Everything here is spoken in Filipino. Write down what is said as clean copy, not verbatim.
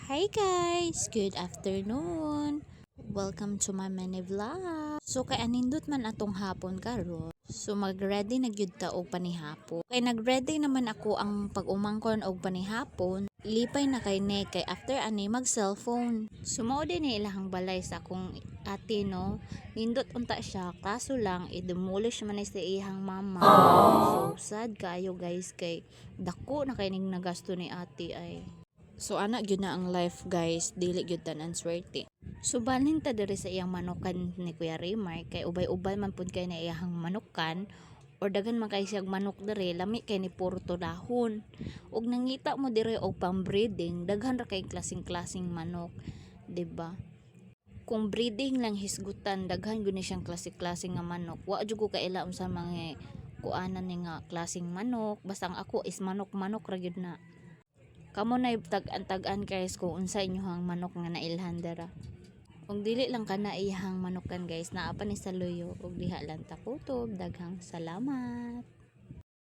Hi guys! Good afternoon! Welcome to my mini vlog. So kay anindot man atong hapon karon. So mag-ready na gyud ta og panihapon. Kay nag-ready naman ako ang pag-umangkon og panihapon. Lipay na kay ne kay after ani mag cellphone. So mao din ni ilahang balay sa akong ate no. Nindot unta siya kaso lang i-demolish man ni sa iyang mama. So sad kayo guys kay dako na kay ning nagasto ni ate ay. So anak gyud na ang life guys, dili gyud tanan swerte. So balhin ta diri sa iyang manukan ni Kuya Raymar kay ubay-ubay man pud kay na iyang manukan or daghan man kay siyang manok diri, lami kay ni puro to dahon. Ug nangita mo diri og pang-breeding, daghan ra kay klasing-klasing manok, 'di ba? Kung breeding lang hisgutan, daghan gyud ni siyang klase-klase nga manok. Wa jud ko kaila sa mga kuanan ni nga klaseng manok, basta ang ako is manok-manok ra gyud na. Kamo na tag-an guys kung unsa inyohang manok nga nailhan dara. Kung dili lang kana iyang manukan guys, naa pa ni sa luyo ug diha lang ta kutob. Daghang salamat.